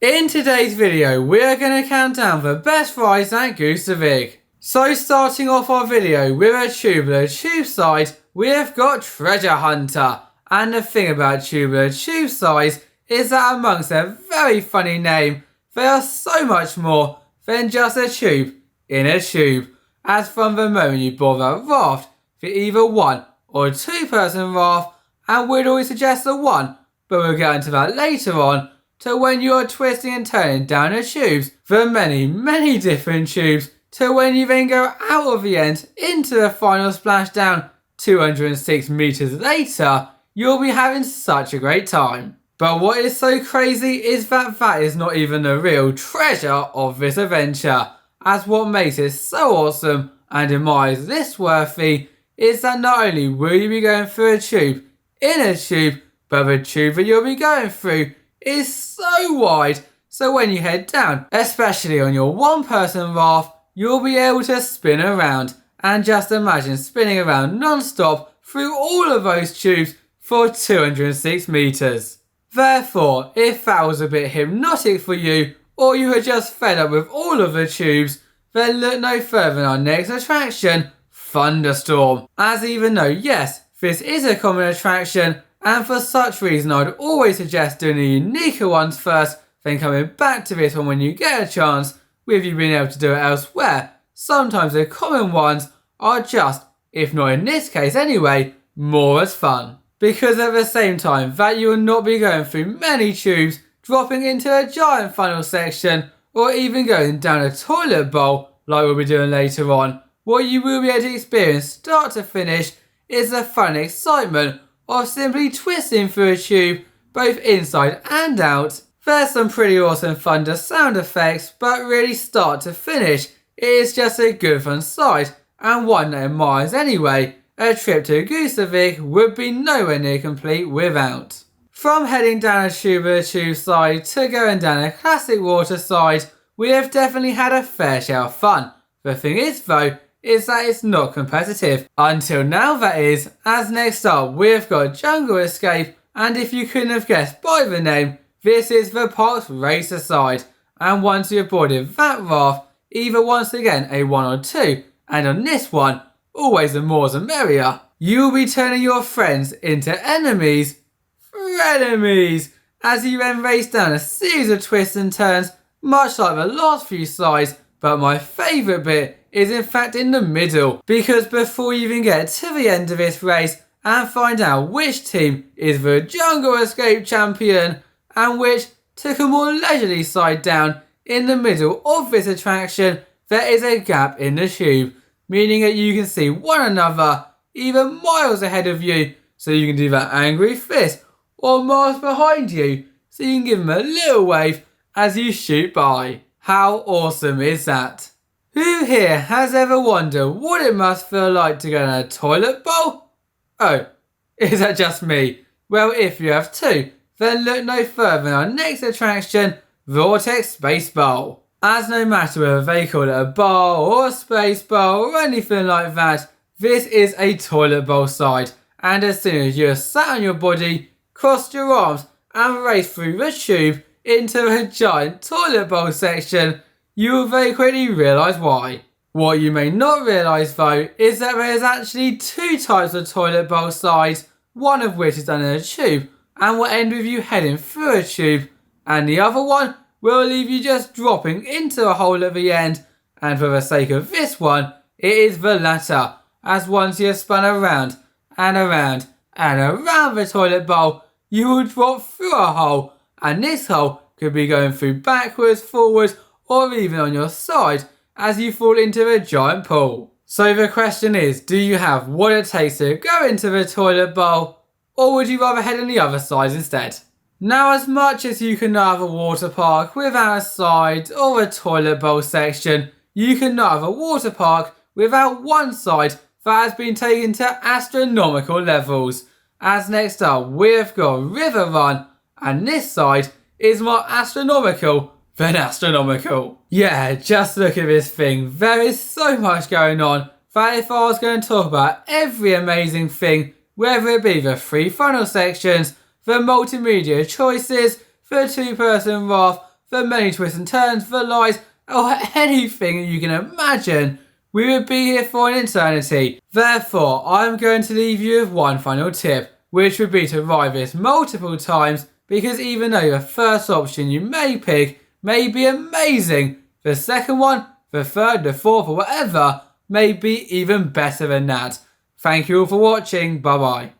In today's video, we are going to count down the best rides at Gustavsvik. So starting off our video with a tubular tube side, we have got Treasure Hunter. And the thing about tubular tube sides is that amongst their very funny name, they are so much more than just a tube in a tube. As from the moment you board that raft for either one or two person raft, and we'd always suggest the one, but we'll get into that later on, to when you are twisting and turning down the tubes, the many different tubes, to when you then go out of the end into the final splashdown 206 meters later, you'll be having such a great time. But what is so crazy is that that is not even the real treasure of this adventure, as what makes it so awesome and in my eyes this worthy is that not only will you be going through a tube in a tube, but the tube that you'll be going through is so wide, so when you head down, especially on your one person raft, you'll be able to spin around, and just imagine spinning around non-stop through all of those tubes for 206 meters. Therefore, if that was a bit hypnotic for you, or you are just fed up with all of the tubes, then look no further than our next attraction, Thunderstorm. As even though yes, this is a common attraction, and for such reason I'd always suggest doing the uniquer ones first, then coming back to this one when you get a chance, with you being able to do it elsewhere. Sometimes the common ones are just, if not in this case anyway, more as fun. Because at the same time that you will not be going through many tubes, dropping into a giant funnel section, or even going down a toilet bowl like we'll be doing later on, what you will be able to experience start to finish is the fun and excitement of simply twisting through a tube, both inside and out. There's some pretty awesome thunder sound effects, but really start to finish, it is just a good fun side, and one that in my eyes anyway, a trip to Gustavsvik would be nowhere near complete without. From heading down a tubular tube side to going down a classic water side, we have definitely had a fair share of fun. The thing is though, is that it's not competitive. Until now that is, as next up we've got Jungle Escape, and if you couldn't have guessed by the name, this is the park's racer side, and once you've boarded that raft, either once again a 1 or 2, and on this one, always the more the merrier, you'll be turning your friends into enemies, frenemies, as you then race down a series of twists and turns, much like the last few sides, but my favourite bit is in fact in the middle, because before you even get to the end of this race and find out which team is the Jungle Escape champion and which took a more leisurely side down, in the middle of this attraction there is a gap in the tube, meaning that you can see one another even miles ahead of you, so you can do that angry fist, or miles behind you, so you can give them a little wave as you shoot by. How awesome is that? Who here has ever wondered what it must feel like to go in a toilet bowl? Oh, is that just me? Well, if you have too, then look no further than our next attraction, Vortex Space Bowl. As no matter whether they call it a bowl or a space bowl or anything like that, this is a toilet bowl side, and as soon as you're sat on your body, crossed your arms and raced through the tube into a giant toilet bowl section, you will very quickly realise why. What you may not realise though is that there is actually two types of toilet bowl sides, one of which is done in a tube and will end with you heading through a tube, and the other one will leave you just dropping into a hole at the end, and for the sake of this one, it is the latter, as once you have spun around and around and around the toilet bowl, you will drop through a hole, and this hole could be going through backwards, forwards, or even on your side as you fall into a giant pool. So the question is, do you have what it takes to go into the toilet bowl, or would you rather head on the other side instead? Now, as much as you cannot have a water park without a side or a toilet bowl section, you cannot have a water park without one side that has been taken to astronomical levels. As next up we've got River Run, and this side is more astronomical than astronomical. Yeah, just look at this thing. There is so much going on that if I was going to talk about every amazing thing, whether it be the 3 funnel sections, the multimedia choices, the 2-person raft, the many twists and turns, the lies, or anything you can imagine, we would be here for an eternity. Therefore, I'm going to leave you with one final tip, which would be to ride this multiple times, because even though the first option you may pick may be amazing, the second one, the third, the fourth, or whatever may be even better than that. Thank you all for watching. Bye bye.